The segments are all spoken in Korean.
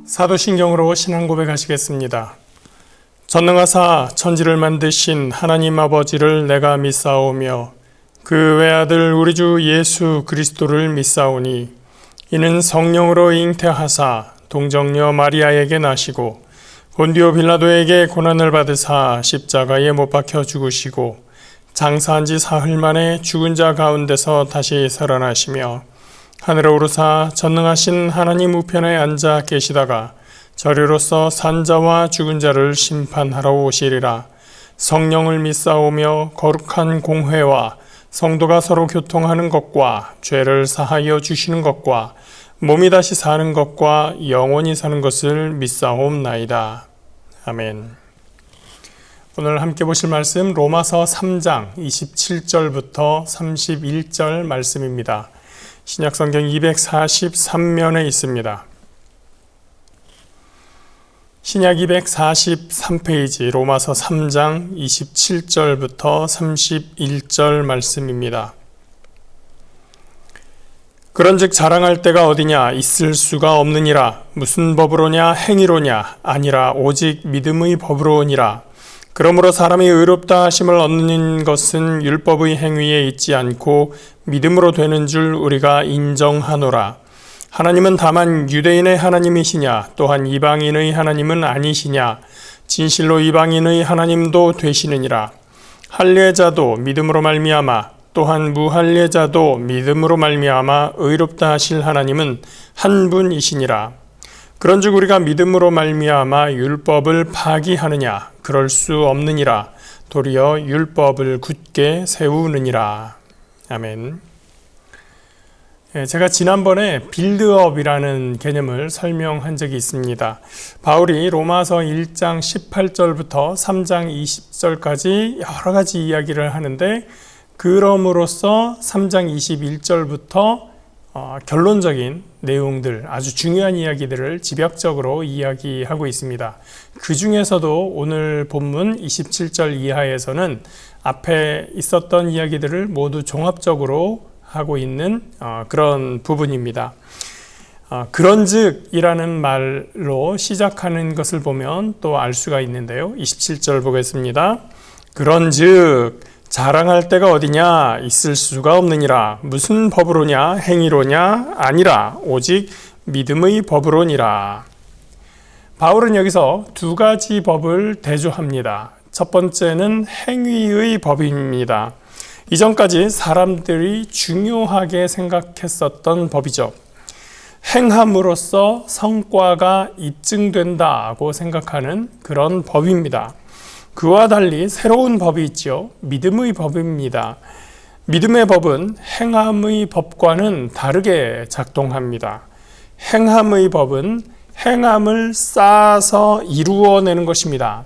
사도신경으로 신앙 고백하시겠습니다. 전능하사 천지를 만드신 하나님 아버지를 내가 믿사오며 그 외아들 우리 주 예수 그리스도를 믿사오니 이는 성령으로 잉태하사 동정녀 마리아에게 나시고 본디오 빌라도에게 고난을 받으사 십자가에 못 박혀 죽으시고 장사한 지 사흘 만에 죽은 자 가운데서 다시 살아나시며 하늘에 오르사 전능하신 하나님 우편에 앉아 계시다가 저리로서 산자와 죽은 자를 심판하러 오시리라. 성령을 믿사오며 거룩한 공회와 성도가 서로 교통하는 것과 죄를 사하여 주시는 것과 몸이 다시 사는 것과 영원히 사는 것을 믿사옵나이다. 아멘. 오늘 함께 보실 말씀 로마서 3장 27절부터 31절 말씀입니다. 신약성경 243면에 있습니다. 신약 243페이지 로마서 3장 27절부터 31절 말씀입니다. 그런즉 자랑할 때가 어디냐 있을 수가 없느니라. 무슨 법으로냐 행위로냐 아니라 오직 믿음의 법으로니라. 그러므로 사람이 의롭다 하심을 얻는 것은 율법의 행위에 있지 않고 믿음으로 되는 줄 우리가 인정하노라. 하나님은 다만 유대인의 하나님이시냐 또한 이방인의 하나님은 아니시냐. 진실로 이방인의 하나님도 되시느니라. 할례자도 믿음으로 말미암아 또한 무할례자도 믿음으로 말미암아 의롭다 하실 하나님은 한 분이시니라. 그런즉 우리가 믿음으로 말미암아 율법을 파기하느냐 그럴 수 없느니라. 도리어 율법을 굳게 세우느니라. 아멘. 제가 지난번에 빌드업이라는 개념을 설명한 적이 있습니다. 바울이 로마서 1장 18절부터 3장 20절까지 여러 가지 이야기를 하는데 그럼으로써 3장 21절부터 결론적인 내용들, 아주 중요한 이야기들을 집약적으로 이야기하고 있습니다. 그 중에서도 오늘 본문 27절 이하에서는 앞에 있었던 이야기들을 모두 종합적으로 하고 있는 그런 부분입니다. 그런즉이라는 말로 시작하는 것을 보면 또 알 수가 있는데요. 27절 보겠습니다. 그런즉 자랑할 때가 어디냐 있을 수가 없느니라. 무슨 법으로냐 행위로냐 아니라 오직 믿음의 법으로니라. 바울은 여기서 두 가지 법을 대조합니다. 첫 번째는 행위의 법입니다. 이전까지 사람들이 중요하게 생각했었던 법이죠. 행함으로써 성과가 입증된다고 생각하는 그런 법입니다. 그와 달리 새로운 법이 있죠. 믿음의 법입니다. 믿음의 법은 행함의 법과는 다르게 작동합니다. 행함의 법은 행함을 쌓아서 이루어내는 것입니다.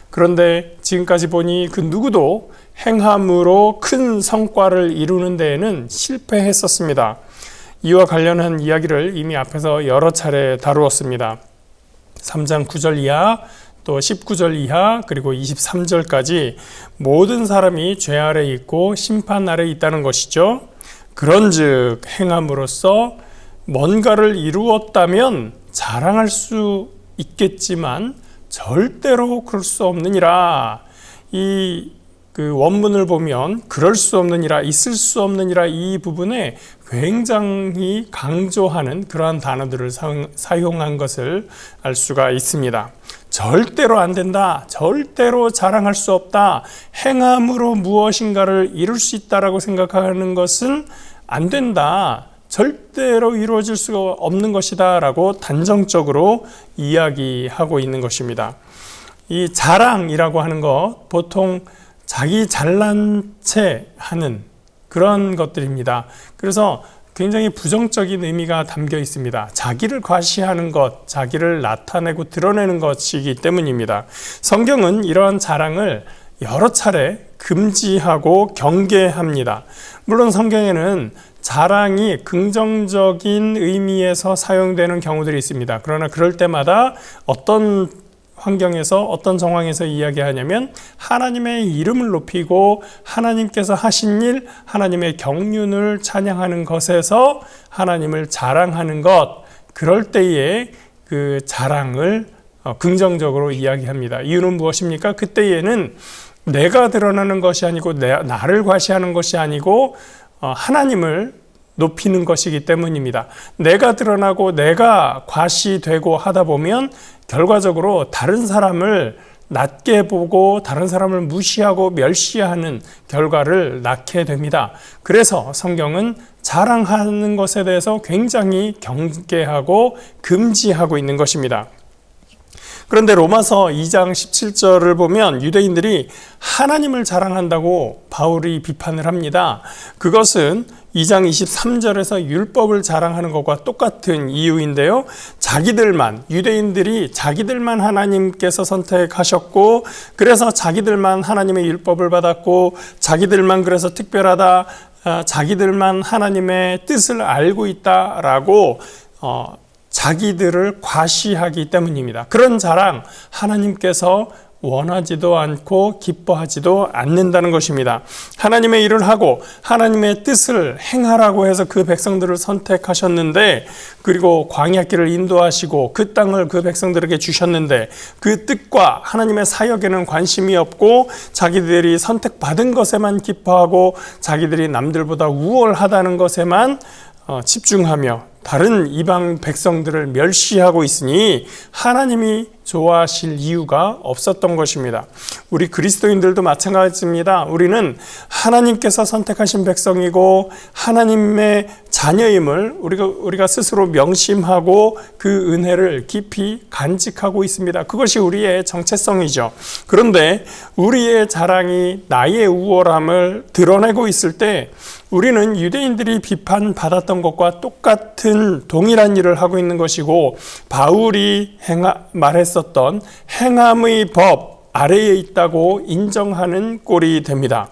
그런데 지금까지 보니 그 누구도 행함으로 큰 성과를 이루는 데에는 실패했었습니다. 이와 관련한 이야기를 이미 앞에서 여러 차례 다루었습니다. 3장 9절 이하, 또 19절 이하, 그리고 23절까지 모든 사람이 죄 아래 있고 심판 아래 있다는 것이죠. 그런즉 행함으로써 뭔가를 이루었다면 자랑할 수 있겠지만 절대로 그럴 수 없느니라. 그 원문을 보면 그럴 수 없느니라, 있을 수 없느니라 이 부분에 굉장히 강조하는 그러한 단어들을 사용한 것을 알 수가 있습니다. 절대로 안 된다, 절대로 자랑할 수 없다, 행함으로 무엇인가를 이룰 수 있다라고 생각하는 것은 안 된다, 절대로 이루어질 수가 없는 것이다 라고 단정적으로 이야기하고 있는 것입니다. 이 자랑이라고 하는 것, 보통 자기 잘난 체 하는 그런 것들입니다. 그래서 굉장히 부정적인 의미가 담겨 있습니다. 자기를 과시하는 것, 자기를 나타내고 드러내는 것이기 때문입니다. 성경은 이러한 자랑을 여러 차례 금지하고 경계합니다. 물론 성경에는 자랑이 긍정적인 의미에서 사용되는 경우들이 있습니다. 그러나 그럴 때마다 어떤 환경에서 어떤 정황에서 이야기하냐면 하나님의 이름을 높이고 하나님께서 하신 일, 하나님의 경륜을 찬양하는 것에서 하나님을 자랑하는 것, 그럴 때에 그 자랑을 긍정적으로 이야기합니다. 이유는 무엇입니까? 그때에는 내가 드러나는 것이 아니고 나를 과시하는 것이 아니고 하나님을 높이는 것이기 때문입니다. 내가 드러나고 내가 과시되고 하다 보면 결과적으로 다른 사람을 낮게 보고 다른 사람을 무시하고 멸시하는 결과를 낳게 됩니다. 그래서 성경은 자랑하는 것에 대해서 굉장히 경계하고 금지하고 있는 것입니다. 그런데 로마서 2장 17절을 보면 유대인들이 하나님을 자랑한다고 바울이 비판을 합니다. 그것은 2장 23절에서 율법을 자랑하는 것과 똑같은 이유인데요. 유대인들이 자기들만 하나님께서 선택하셨고, 그래서 자기들만 하나님의 율법을 받았고, 자기들만 그래서 특별하다, 자기들만 하나님의 뜻을 알고 있다라고 자기들을 과시하기 때문입니다. 그런 자랑 하나님께서 원하지도 않고 기뻐하지도 않는다는 것입니다. 하나님의 일을 하고 하나님의 뜻을 행하라고 해서 그 백성들을 선택하셨는데, 그리고 광야길을 인도하시고 그 땅을 그 백성들에게 주셨는데 그 뜻과 하나님의 사역에는 관심이 없고 자기들이 선택받은 것에만 기뻐하고 자기들이 남들보다 우월하다는 것에만 집중하며 다른 이방 백성들을 멸시하고 있으니 하나님이 좋아하실 이유가 없었던 것입니다. 우리 그리스도인들도 마찬가지입니다. 우리는 하나님께서 선택하신 백성이고 하나님의 자녀임을 우리가 스스로 명심하고 그 은혜를 깊이 간직하고 있습니다. 그것이 우리의 정체성이죠. 그런데 우리의 자랑이 나의 우월함을 드러내고 있을 때 우리는 유대인들이 비판받았던 것과 똑같은 동일한 일을 하고 있는 것이고, 바울이 말했었던 행함의 법 아래에 있다고 인정하는 꼴이 됩니다.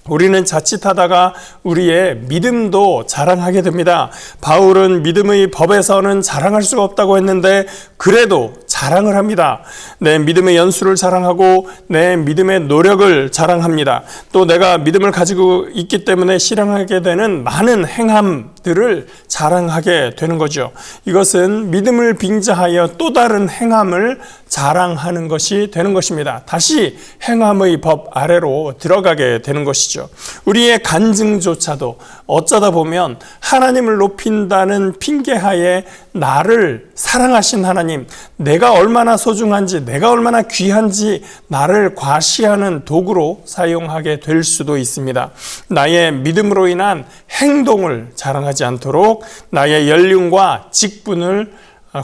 우리는 자칫하다가 우리의 믿음도 자랑하게 됩니다. 바울은 믿음의 법에서는 자랑할 수가 없다고 했는데 그래도 자랑을 합니다. 내 믿음의 연수를 자랑하고 내 믿음의 노력을 자랑합니다. 또 내가 믿음을 가지고 있기 때문에 실행하게 되는 많은 행함들을 자랑하게 되는 거죠. 이것은 믿음을 빙자하여 또 다른 행함을 자랑하는 것이 되는 것입니다. 다시 행함의 법 아래로 들어가게 되는 것이죠. 우리의 간증조차도 어쩌다 보면 하나님을 높인다는 핑계하에 나를 사랑하신 하나님, 내가 얼마나 소중한지, 내가 얼마나 귀한지 나를 과시하는 도구로 사용하게 될 수도 있습니다. 나의 믿음으로 인한 행동을 자랑하지 않도록, 나의 연륜과 직분을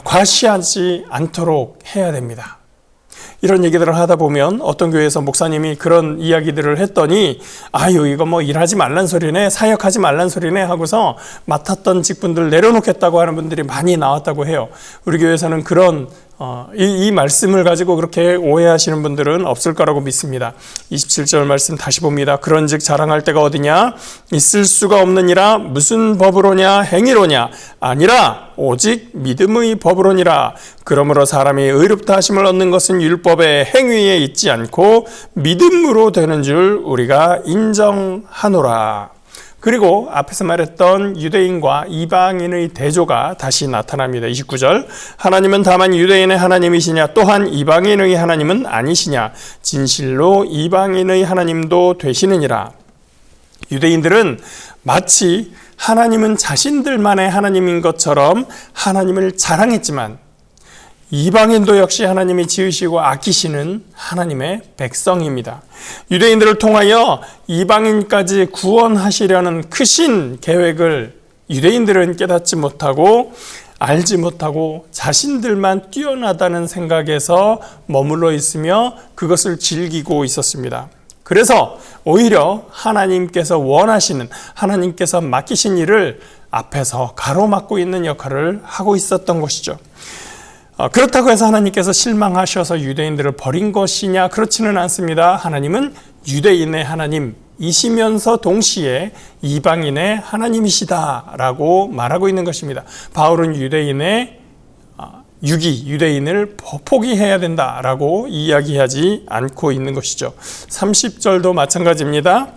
과시하지 않도록 해야 됩니다. 이런 얘기들을 하다 보면 어떤 교회에서 목사님이 그런 이야기들을 했더니 이거 뭐 일하지 말란 소리네, 사역하지 말란 소리네 하고서 맡았던 직분들 내려놓겠다고 하는 분들이 많이 나왔다고 해요. 우리 교회에서는 그런 이 말씀을 가지고 그렇게 오해하시는 분들은 없을 거라고 믿습니다. 27절 말씀 다시 봅니다. 그런즉 자랑할 데가 어디냐? 있을 수가 없느니라. 무슨 법으로냐? 행위로냐? 아니라 오직 믿음의 법으로니라. 그러므로 사람이 의롭다 하심을 얻는 것은 율법의 행위에 있지 않고 믿음으로 되는 줄 우리가 인정하노라. 그리고 앞에서 말했던 유대인과 이방인의 대조가 다시 나타납니다. 29절, 하나님은 다만 유대인의 하나님이시냐? 또한 이방인의 하나님은 아니시냐? 진실로 이방인의 하나님도 되시느니라. 유대인들은 마치 하나님은 자신들만의 하나님인 것처럼 하나님을 자랑했지만, 이방인도 역시 하나님이 지으시고 아끼시는 하나님의 백성입니다. 유대인들을 통하여 이방인까지 구원하시려는 크신 계획을 유대인들은 깨닫지 못하고 알지 못하고 자신들만 뛰어나다는 생각에서 머물러 있으며 그것을 즐기고 있었습니다. 그래서 오히려 하나님께서 원하시는, 하나님께서 맡기신 일을 앞에서 가로막고 있는 역할을 하고 있었던 것이죠. 그렇다고 해서 하나님께서 실망하셔서 유대인들을 버린 것이냐? 그렇지는 않습니다. 하나님은 유대인의 하나님이시면서 동시에 이방인의 하나님이시다라고 말하고 있는 것입니다. 바울은 유대인의 유기, 유대인을 포기해야 된다라고 이야기하지 않고 있는 것이죠. 30절도 마찬가지입니다.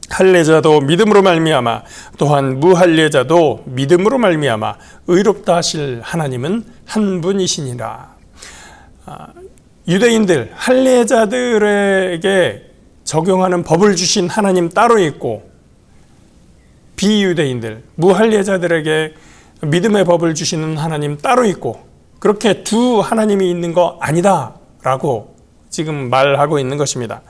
할례자도 믿음으로 말미암아 또한 무할례자도 믿음으로 말미암아 의롭다 하실 하나님은 한 분이시니라. 유대인들, 할례자들에게 적용하는 법을 주신 하나님 따로 있고, 비유대인들, 무할례자들에게 믿음의 법을 주시는 하나님 따로 있고, 그렇게 두 하나님이 있는 거 아니다라고 지금 말하고 있는 것입니다.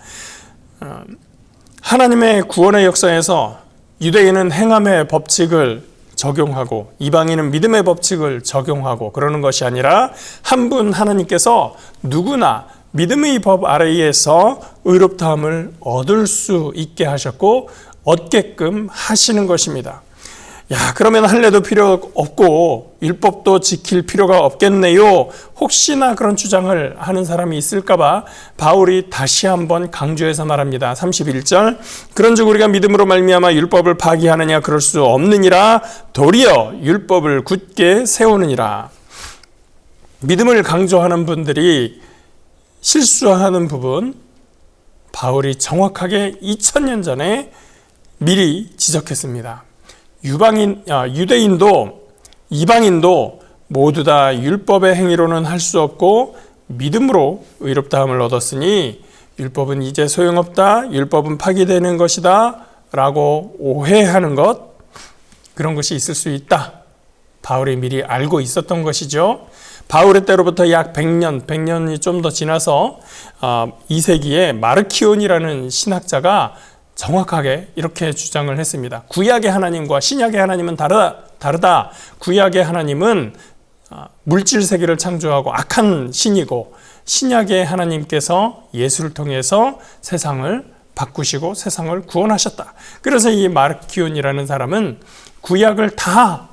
하나님의 구원의 역사에서 유대인은 행함의 법칙을 적용하고 이방인은 믿음의 법칙을 적용하고 그러는 것이 아니라 한 분 하나님께서 누구나 믿음의 법 아래에서 의롭다함을 얻을 수 있게 하셨고 얻게끔 하시는 것입니다. 그러면 할례도 필요 없고 율법도 지킬 필요가 없겠네요. 혹시나 그런 주장을 하는 사람이 있을까봐 바울이 다시 한번 강조해서 말합니다. 31절, 그런즉 우리가 믿음으로 말미암아 율법을 파기하느냐? 그럴 수 없느니라. 도리어 율법을 굳게 세우느니라. 믿음을 강조하는 분들이 실수하는 부분, 바울이 정확하게 2000년 전에 미리 지적했습니다. 유대인도 이방인도 모두 다 율법의 행위로는 할 수 없고 믿음으로 의롭다함을 얻었으니 율법은 이제 소용없다, 율법은 파기되는 것이다 라고 오해하는 것, 그런 것이 있을 수 있다. 바울이 미리 알고 있었던 것이죠. 바울의 때로부터 약 100년이 좀 더 지나서 2세기에 마르키온이라는 신학자가 정확하게 이렇게 주장을 했습니다. 구약의 하나님과 신약의 하나님은 다르다. 구약의 하나님은 물질 세계를 창조하고 악한 신이고, 신약의 하나님께서 예수를 통해서 세상을 바꾸시고 세상을 구원하셨다. 그래서 이 마르키온이라는 사람은 구약을 다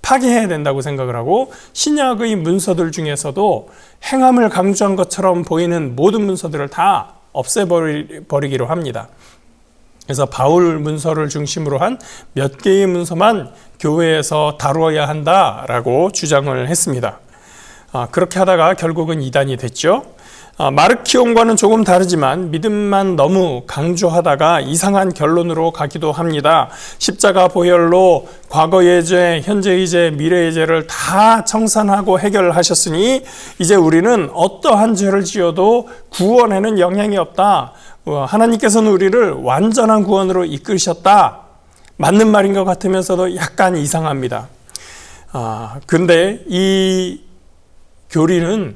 파괴해야 된다고 생각을 하고 신약의 문서들 중에서도 행함을 강조한 것처럼 보이는 모든 문서들을 다 없애버리기로 합니다. 그래서 바울 문서를 중심으로 한 몇 개의 문서만 교회에서 다루어야 한다라고 주장을 했습니다. 그렇게 하다가 결국은 이단이 됐죠. 마르키온과는 조금 다르지만 믿음만 너무 강조하다가 이상한 결론으로 가기도 합니다. 십자가 보혈로 과거의 죄, 현재의 죄, 미래의 죄를 다 청산하고 해결하셨으니 이제 우리는 어떠한 죄를 지어도 구원에는 영향이 없다. 하나님께서는 우리를 완전한 구원으로 이끌으셨다. 맞는 말인 것 같으면서도 약간 이상합니다. 근데 이 교리는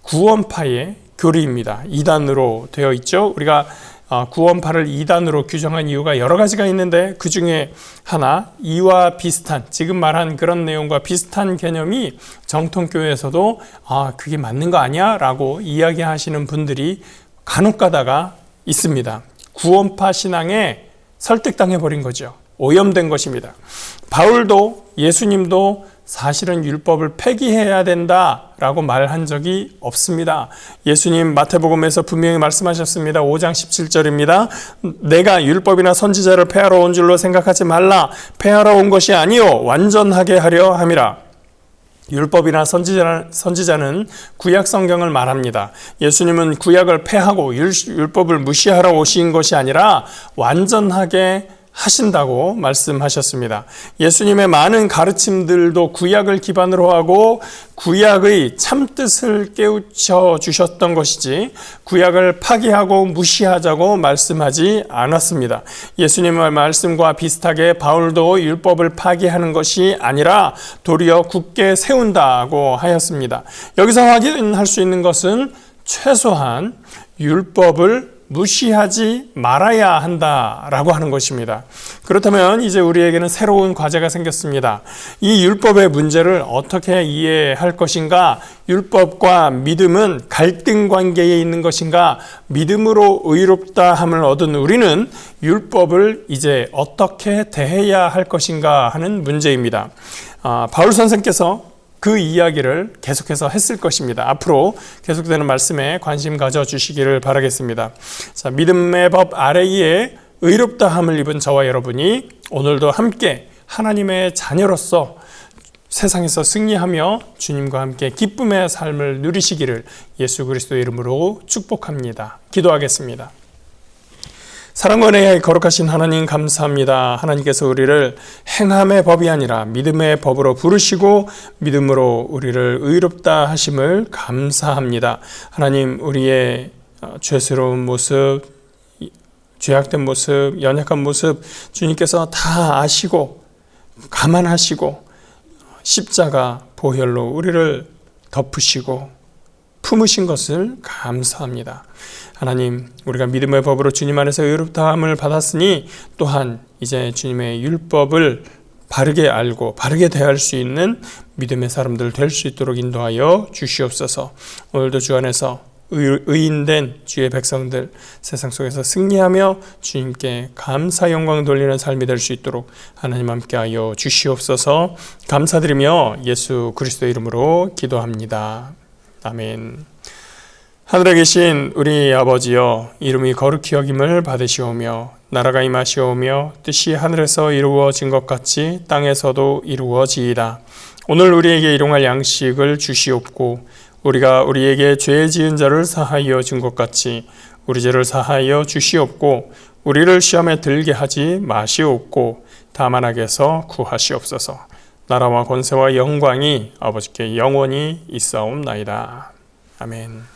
구원파의 교리입니다. 2단으로 되어 있죠. 우리가 구원파를 2단으로 규정한 이유가 여러 가지가 있는데 그 중에 하나, 이와 비슷한, 지금 말한 그런 내용과 비슷한 개념이 정통교회에서도 그게 맞는 거 아니야? 라고 이야기하시는 분들이 간혹 가다가 있습니다. 구원파 신앙에 설득당해 버린 거죠. 오염된 것입니다. 바울도 예수님도 사실은 율법을 폐기해야 된다라고 말한 적이 없습니다. 예수님 마태복음에서 분명히 말씀하셨습니다. 5장 17절입니다. 내가 율법이나 선지자를 폐하러 온 줄로 생각하지 말라. 폐하러 온 것이 아니요 완전하게 하려 함이라. 율법이나 선지자는 구약 성경을 말합니다. 예수님은 구약을 폐하고 율법을 무시하러 오신 것이 아니라 완전하게 하신다고 말씀하셨습니다. 예수님의 많은 가르침들도 구약을 기반으로 하고 구약의 참뜻을 깨우쳐 주셨던 것이지 구약을 파기하고 무시하자고 말씀하지 않았습니다. 예수님의 말씀과 비슷하게 바울도 율법을 파기하는 것이 아니라 도리어 굳게 세운다고 하였습니다. 여기서 확인할 수 있는 것은 최소한 율법을 무시하지 말아야 한다라고 하는 것입니다. 그렇다면 이제 우리에게는 새로운 과제가 생겼습니다. 이 율법의 문제를 어떻게 이해할 것인가? 율법과 믿음은 갈등 관계에 있는 것인가? 믿음으로 의롭다함을 얻은 우리는 율법을 이제 어떻게 대해야 할 것인가 하는 문제입니다. 바울 선생께서 그 이야기를 계속해서 했을 것입니다. 앞으로 계속되는 말씀에 관심 가져주시기를 바라겠습니다. 자, 믿음의 법 아래에 의롭다함을 입은 저와 여러분이 오늘도 함께 하나님의 자녀로서 세상에서 승리하며 주님과 함께 기쁨의 삶을 누리시기를 예수 그리스도의 이름으로 축복합니다. 기도하겠습니다. 사랑과 은혜의 거룩하신 하나님 감사합니다. 하나님께서 우리를 행함의 법이 아니라 믿음의 법으로 부르시고 믿음으로 우리를 의롭다 하심을 감사합니다. 하나님, 우리의 죄스러운 모습, 죄악된 모습, 연약한 모습 주님께서 다 아시고 감안하시고 십자가 보혈로 우리를 덮으시고 품으신 것을 감사합니다. 하나님, 우리가 믿음의 법으로 주님 안에서 의롭다함을 받았으니 또한 이제 주님의 율법을 바르게 알고 바르게 대할 수 있는 믿음의 사람들 될 수 있도록 인도하여 주시옵소서. 오늘도 주 안에서 의인된 주의 백성들 세상 속에서 승리하며 주님께 감사 영광 돌리는 삶이 될 수 있도록 하나님 함께하여 주시옵소서. 감사드리며 예수 그리스도의 이름으로 기도합니다. 아멘. 하늘에 계신 우리 아버지여, 이름이 거룩히 여김을 받으시오며 나라가 임하시오며 뜻이 하늘에서 이루어진 것 같이 땅에서도 이루어지이다. 오늘 우리에게 일용할 양식을 주시옵고 우리가 우리에게 죄 지은 자를 사하여 준 것 같이 우리 죄를 사하여 주시옵고 우리를 시험에 들게 하지 마시옵고 다만 악에서 구하시옵소서. 나라와 권세와 영광이 아버지께 영원히 있사옵나이다. 아멘.